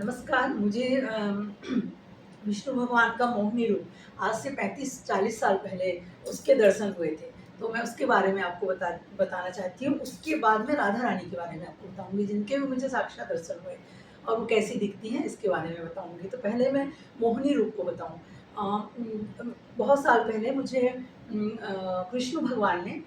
नमस्कार। मुझे विष्णु भगवान का मोहिनी रूप आज से 35-40 साल पहले उसके दर्शन हुए थे। तो मैं उसके बारे में आपको बताना चाहती हूँ। उसके बाद मैं राधा रानी के बारे में आपको बताऊँगी, जिनके भी मुझे साक्षात दर्शन हुए और वो कैसी दिखती हैं, इसके बारे में बताऊँगी। तो पहले मैं मोहिनी रूप को बताऊँ। बहुत साल पहले मुझे कृष्ण भगवान ने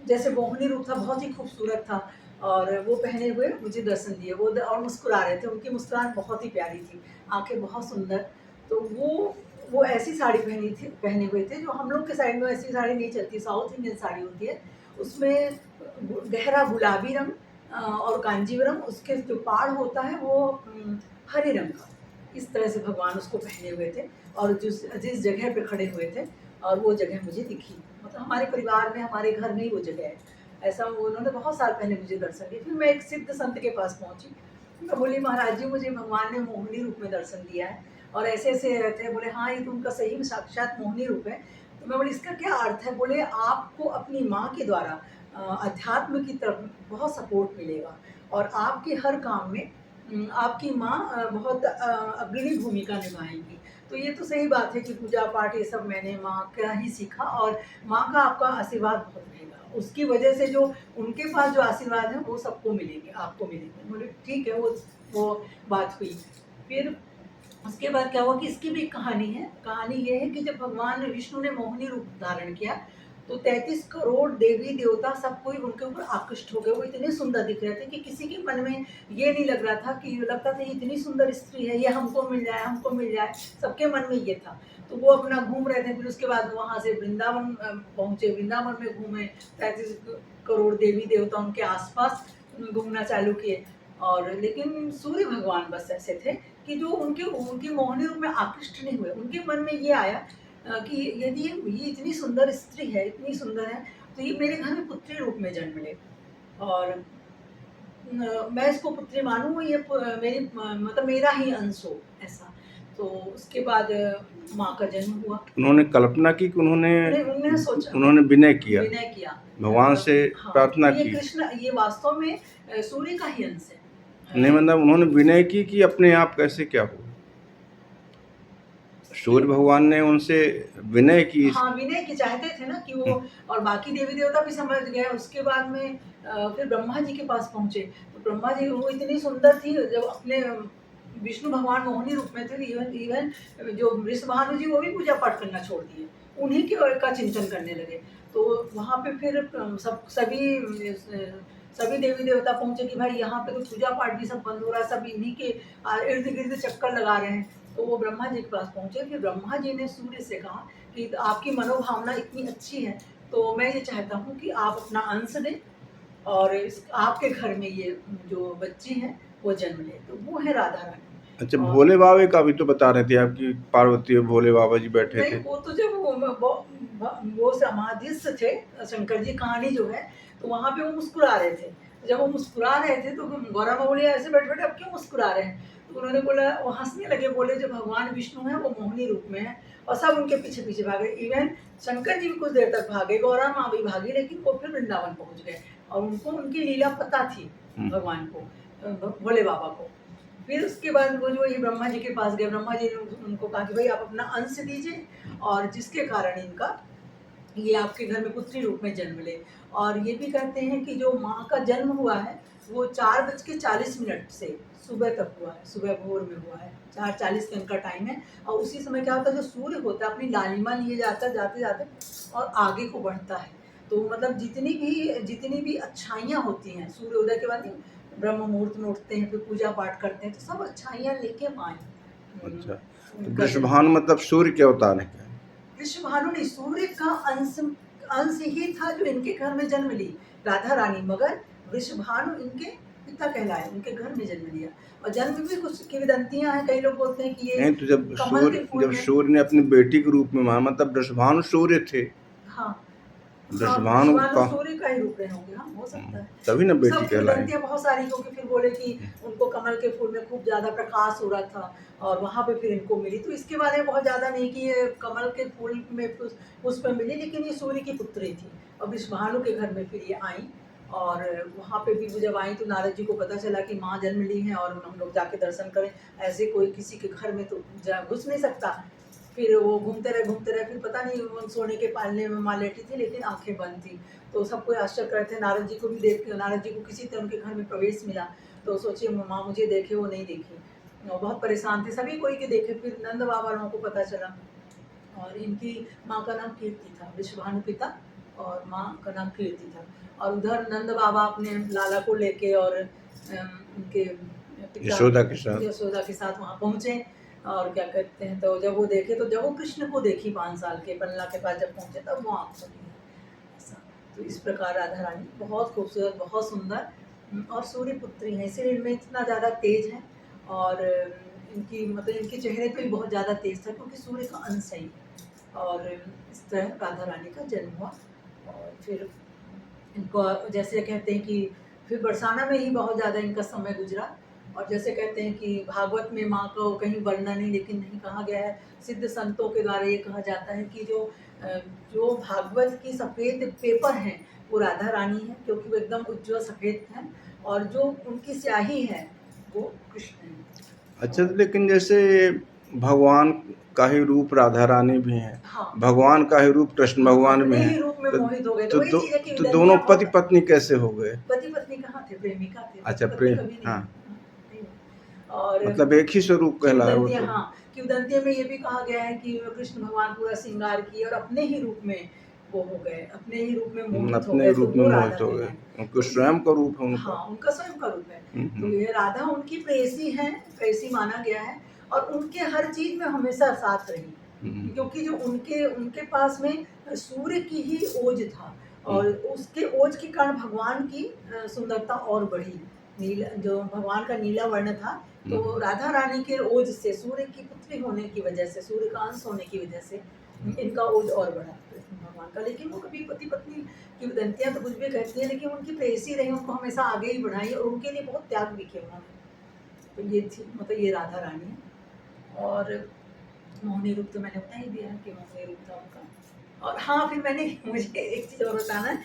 जैसे मोहिनी रूप था, बहुत ही खूबसूरत था और वो पहने हुए मुझे दर्शन दिए। और मुस्कुरा रहे थे, उनकी मुस्कुराहट बहुत ही प्यारी थी, आँखें बहुत सुंदर। तो वो ऐसी साड़ी पहने हुए थे, जो हम लोग के साइड में ऐसी साड़ी नहीं चलती, साउथ इंडियन साड़ी होती है। उसमें गहरा गुलाबी रंग और कांजीवरम, उसके जो पाड़ होता है वो हरे रंग का। इस तरह से भगवान उसको पहने हुए थे और जिस जगह पे खड़े हुए थे और वो जगह मुझे दिखी। मतलब हमारे परिवार में, हमारे घर में ही वो जगह है। ऐसा उन्होंने बहुत साल पहले मुझे दर्शन दिए। फिर मैं एक सिद्ध संत के पास पहुँची। मैं बोली, महाराज जी, मुझे भगवान ने मोहिनी रूप में दर्शन दिया है और ऐसे-ऐसे थे। बोले, हाँ, ये तो उनका सही में साक्षात मोहिनी रूप है। तो मैं बोली, इसका क्या अर्थ है? बोले, आपको अपनी माँ के द्वारा अध्यात्म की तरफ बहुत सपोर्ट मिलेगा और आपके हर काम में आपकी माँ बहुत अग्रणी भूमिका निभाएँगी। तो ये तो सही बात है कि पूजा-पाठ ये सब मैंने माँ का ही सीखा और माँ का आपका आशीर्वाद बहुत रहेगा। उसकी वजह से जो उनके पास जो आशीर्वाद है वो सबको मिलेंगे, आपको मिलेंगे। बोले, ठीक है, वो बात हुई। फिर उसके बाद क्या हुआ कि इसकी भी एक कहानी है। कहानी ये है कि जब भगवान विष्णु ने मोहिनी रूप धारण किया, तो 33 करोड़ देवी-देवता सब कोई उनके ऊपर आकृष्ट हो गए। वो इतने सुंदर दिख रहे थे कि किसी के मन में ये नहीं लग रहा था कि लगता था ये इतनी सुंदर स्त्री है, ये हमको मिल जाए, हमको मिल जाए। सबके मन में ये था। तो वो अपना घूम रहे थे। फिर उसके बाद वहाँ से वृंदावन पहुँचे, वृंदावन में घूमे, 33 करोड़ देवी-देवता उनके आस-पास घूमना चालू किए। और लेकिन सूर्य भगवान बस ऐसे थे कि जो उनके उनके मोहिनी रूप में आकृष्ट नहीं हुए। उनके मन में ये आया कि यदि ये इतनी सुंदर स्त्री है, इतनी सुंदर है, तो ये मेरे घर में पुत्री रूप में जन्म ले और मैं इसको पुत्री मानूँ, ये मेरी मतलब मेरा ही अंश हो, ऐसा। तो उसके बाद माँ का जन्म हुआ। उन्होंने कल्पना की कि उन्होंने सोचा, उन्होंने विनय किया, विनय किया भगवान से हाँ, प्रार्थना ये की। कृष्ण, ये वास्तव में सूर्य का ही अंश है। नहीं, मतलब उन्होंने विनय की कि अपने आप कैसे क्या हो। सूर्य भगवान ने उनसे विनय की। हाँ, विनय की चाहते थे ना कि वो, और बाकी देवी-देवता भी समझ गए। उसके बाद में फिर ब्रह्मा जी के पास पहुँचे। तो ब्रह्मा जी, वो इतनी सुंदर थी, जब अपने विष्णु भगवान मोहिनी रूप में थे, इवन इवन जो वृषभानु जी, वो भी पूजा-पाठ करना छोड़ दिए। उन्हीं के का चिंतन करने लगे। तो वहाँ पे फिर सभी देवी-देवता पहुँचे कि भाई यहाँ पे तो पूजा-पाठ भी सब बंद हो रहा है, सब इन्हीं के इर्द-गिर्द चक्कर लगा रहे हैं। तो वो ब्रह्मा जी के पास पहुँचे। फिर ब्रह्मा जी ने सूर्य से कहा कि आपकी मनोभावना इतनी अच्छी है, तो मैं ये चाहता हूँ कि आप अपना अंश दें और आपके घर में ये जो बच्ची है वो जन्म ले। तो वो है राधा रानी। अच्छा, और भोले बाबा का भी तो बता रहे थे आपकी पार्वती और भोले बाबा जी बैठे नहीं, थे। वो तो जब वो समाधिस्थ थे, शंकर जी, कहानी जो है, तो वहाँ पे वो मुस्कुरा रहे थे। तो जब वो मुस्कुरा रहे थे, तो गौरा माँ बोली, ऐसे बैठे-बैठे आप क्यों मुस्कुरा रहे हैं? तो उन्होंने बोला, वो हँसने लगे, बोले, जो भगवान विष्णु हैं वो मोहिनी रूप में हैं और सब उनके पीछे-पीछे भागे। इवन शंकर जी भी कुछ देर तक भागे, गौरा माँ भी भागी, लेकिन वो फिर वृंदावन पहुँच गए और उनको उनकी लीला पता थी भगवान को, भोले बाबा को। फिर उसके बाद वो जो ये ब्रह्मा जी के पास गए, ब्रह्मा जी ने उनको कहा कि भाई आप अपना अंश दीजिए और जिसके कारण इनका ये आपके घर में पुत्री रूप में जन्म ले। और ये भी कहते हैं कि जो माँ का जन्म हुआ है वो 4:40 से सुबह तक हुआ है, सुबह भोर में हुआ है। 4:40 का इनका टाइम है और उसी समय क्या होता है, जो सूर्य होता है अपनी लालिमा लिए जाता है जाते-जाते और आगे को बढ़ता है। तो मतलब जितनी भी अच्छाइयाँ होती हैं, सूर्योदय के बाद ब्रह्म मुहूर्त में उठते हैं, फिर पूजा पाठ करते हैं, तो सब अच्छाइयाँ लेके माँ अच्छा, तो उनका जन्म। वृषभानु मतलब सूर्य के अवतार है क्या? वृषभानु नहीं, सूर्य का अंश ही था जो इनके घर में जन्म ली, राधा रानी। मगर वृषभानु इनके पिता कहलाए, उनके घर में जन्म लिया। और जन्म भी कुछ किंवदंतियां हैं, कई लोग बोलते हैं कि ये नहीं, तो कमल के फूल जब में। सूर्य ने अपनी बेटी के रूप में माना, मतलब वृषभानु सूर्य थे। हाँ, हाँ, वृषभानु वृषभानु का सूर्य का ही रूप रहे होंगे, हाँ, हो सकता है। तभी ना बेटी सब कहलाई। किंवदंतियाँ बहुत सारी, क्योंकि फिर बोले कि उनको कमल के फूल में खूब ज़्यादा प्रकाश हो रहा था और वहाँ पे फिर इनको मिली। तो इसके बारे में बहुत ज़्यादा नहीं कि ये कमल के फूल में पुष्प मिली, लेकिन ये सूर्य की पुत्री थी और विषभानु के घर में फिर ये आई और वहाँ पे भी वो जब आई तो नारद जी को पता चला कि माँ जन्म ली हैं और हम लोग जाके दर्शन करें। ऐसे कोई किसी के घर में तो जा घुस नहीं सकता। फिर वो घूमते रहे, फिर पता नहीं वो सोने के पालने में माँ लेटी थी लेकिन आँखें बंद थी। तो सब कोई आश्चर्य कर रहे थे, नारद जी को भी देख के नारद जी को किसी तरह उनके घर में प्रवेश मिला। तो सोचिए माँ मुझे देखे, वो नहीं देखी। बहुत परेशान थे सभी कोई के देखे, फिर नंद बाबा लोगों को पता चला। और इनकी माँ का नाम कीर्ति था, विश्वभानु पिता और माँ का नाम कीर्ति था। और उधर नंद बाबा अपने लाला को लेके और उनके पिता यशोदा के साथ वहाँ पहुँचे। और क्या कहते हैं, तो जब वो देखे, तो जब वो कृष्ण को देखी 5 साल के पन्ना के पास जब पहुँचे, तब वो आँख खुली ऐसा। तो इस प्रकार राधा रानी बहुत खूबसूरत, बहुत सुंदर और सूर्य पुत्री हैं, इसीलिए इनमें इतना ज़्यादा तेज है। और इनकी मतलब इनके चेहरे पे भी बहुत ज़्यादा तेज था क्योंकि सूर्य का अंश है ये। और इस तरह राधा रानी का जन्म हुआ। और फिर इनको जैसे कहते हैं कि फिर बरसाना में ही बहुत ज़्यादा इनका समय गुजरा। और जैसे कहते हैं कि भागवत में माँ को कहीं वर्णन नहीं लेकिन नहीं कहा गया है, सिद्ध संतों के द्वारा ये कहा जाता है कि जो भागवत की सफ़ेद पेपर हैं वो राधा रानी है, क्योंकि वो एकदम उज्ज्वल सफ़ेद हैं। और जो उनकी स्याही है वो कृष्ण है। अच्छा, लेकिन जैसे भगवान का ही रूप राधा रानी भी हैं, हाँ, भगवान का ही रूप कृष्ण भगवान अपने भी ही हैं, रूप में तो मोहित हो गए थे। तो वही दो चीज़ है कि तो उदंतिया दोनों बहुत पति पत्नी कैसे हो गए? पति पत्नी कहाँ थे, प्रेमिका थे, अच्छा, पति पत्नी प्रेम, कभी नहीं। हाँ, नहीं हुए। और मतलब एक ही स्वरूप कहलाए वो किंवदंतियाँ, तो। हाँ, किंवदंतियों में ये भी कहा गया है कि कृष्ण भगवान पूरा श्रृंगार किए और अपने ही रूप में वो हो गए, अपने ही रूप में मोहित हो अपने गए, तो रूप में वो राधा मोहित हो गए, कहलाए। उनको तो स्वयं का रूप है हाँ, उनका। उनका स्वयं का रूप है। तो हम्म। ये राधा उनकी प्रेयसी हैं, प्रेयसी माना गया है। और उनके हर चीज़ में हमेशा साथ रही, क्योंकि जो उनके उनके पास में सूर्य की ही ओज था। और उसके ओज के कारण भगवान की सुंदरता और बढ़ी। नीला, जो भगवान का नीला वर्ण था, तो राधा रानी के ओज से, सूर्य की पुत्री होने की वजह से, सूर्य का अंश होने की वजह से इनका ओज और बढ़ा कृष्ण भगवान का। लेकिन वो कभी पति पत्नी की उदंतियाँ तो कुछ भी कहती है, लेकिन उनकी प्रेयसी रही, उनको हमेशा आगे ही बढ़ाई और उनके लिए बहुत त्याग भी किया उन्होंने। तो ये थी, मतलब ये राधा रानी है। और मोहिनी रूप तो मैंने बता ही दिया है कि मोहिनी रूप था उनका। और हाँ, फिर मैंने मुझे एक चीज़ और बताना है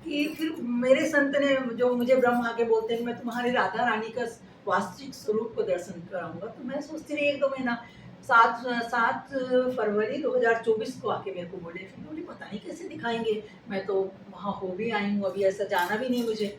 कि फिर मेरे संत ने, जो मुझे ब्रह्म आके बोलते हैं, मैं तुम्हारी राधा रानी का वास्तविक स्वरूप को दर्शन कराऊंगा। तो मैं सोचती रही 1-2 महीना। 7 फरवरी 2024 को आके मेरे को बोले। फिर बोली पता नहीं कैसे दिखाएंगे, मैं तो वहाँ हो भी आई हूँ, अभी ऐसा जाना भी नहीं मुझे।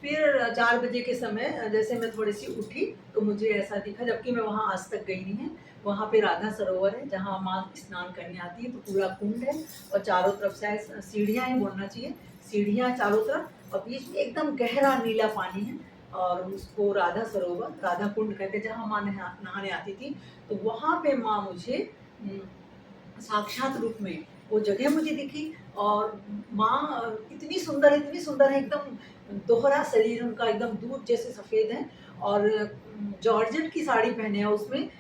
फिर 4 बजे के समय जैसे मैं थोड़ी-सी उठी, तो मुझे ऐसा दिखा, जबकि मैं वहाँ आज तक गई नहीं है। वहाँ पे राधा सरोवर है, जहाँ माँ स्नान करने आती है, तो पूरा कुंड है और चारों तरफ से सीढ़ियाँ हैं, बोलना चाहिए, सीढ़ियाँ चारों तरफ, और बीच में एकदम गहरा नीला पानी है। और उसको राधा सरोवर, राधा कुंड कहते हैं, जहाँ माँ नहाने आती थी। तो वहाँ पे माँ मुझे साक्षात रूप में वो जगह मुझे दिखी। और माँ इतनी सुंदर है, एकदम दोहरा शरीर उनका, एकदम दूध जैसे सफ़ेद है। और जॉर्जेट की साड़ी पहने हैं, उसमें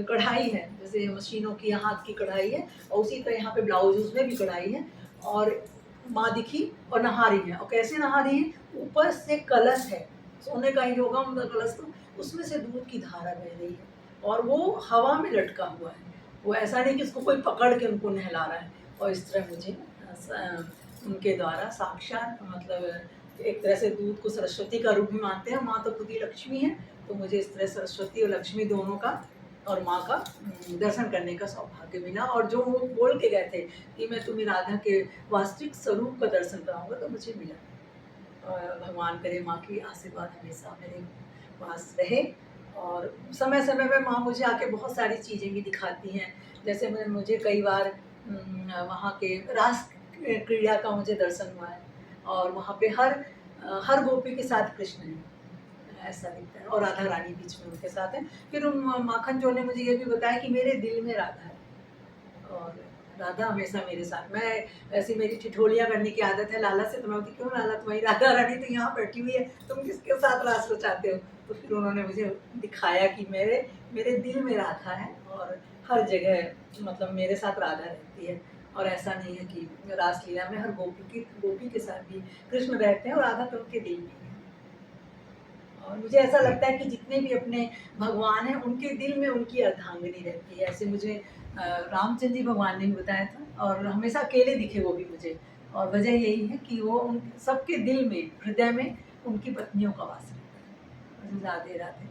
कढ़ाई है, जैसे मशीनों की हाथ की कढ़ाई है, और उसी तरह यहाँ पे ब्लाउज, उसमें भी कढ़ाई है। और माँ दिखी और नहा रही है। और कैसे नहा रही है, ऊपर से कलश है, सोने का ही होगा उनका कलश, तो उसमें से दूध की धारा बह रही है और वो हवा में लटका हुआ है। वो ऐसा नहीं कि उसको कोई पकड़ के उनको नहला रहा है। और इस तरह मुझे उनके द्वारा साक्षात, मतलब एक तरह से दूध को सरस्वती का रूप भी मानते हैं, माँ तो खुद ही लक्ष्मी है। तो मुझे इस तरह सरस्वती और लक्ष्मी दोनों का और माँ का दर्शन करने का सौभाग्य मिला। और जो वो बोल के गए थे कि मैं तुम्हें राधा के वास्तविक स्वरूप का दर्शन कराऊंगा, तो मुझे मिला। और भगवान करे माँ की आशीर्वाद हमेशा मेरे पास रहे। और समय समय पे माँ मुझे आके बहुत सारी चीज़ें भी दिखाती हैं। जैसे मुझे कई बार वहाँ के रास क्रीड़ा का मुझे दर्शन हुआ है। और वहाँ पे हर गोपी के साथ कृष्ण है, ऐसा दिखता है। और राधा रानी बीच में उनके साथ है। फिर माखन चोर ने मुझे ये भी बताया कि मेरे दिल में राधा है और राधा हमेशा मेरे साथ। मैं ऐसी, मेरी ठिठोलियाँ करने की आदत है लाला से, तो मैं बोलती क्यों लाला, तुम्हारी राधा रानी तो यहाँ बैठी हुई है, तुम किसके साथ रास रचाते हो। तो फिर उन्होंने मुझे दिखाया कि मेरे मेरे दिल में राधा है और हर जगह मतलब मेरे साथ राधा रहती है। और ऐसा नहीं है कि रासलीला में हर गोपी के साथ भी कृष्ण रहते हैं और राधा तो उनके दिल में है। और मुझे ऐसा लगता है कि जितने भी अपने भगवान हैं, उनके दिल में उनकी अर्धांगिनी रहती है। ऐसे मुझे रामचंद्र जी भगवान ने भी बताया था, और हमेशा अकेले दिखे वो भी मुझे। और वजह यही है कि वो उन सबके दिल में, हृदय में उनकी पत्नियों का वास रहता है। राधे राधे।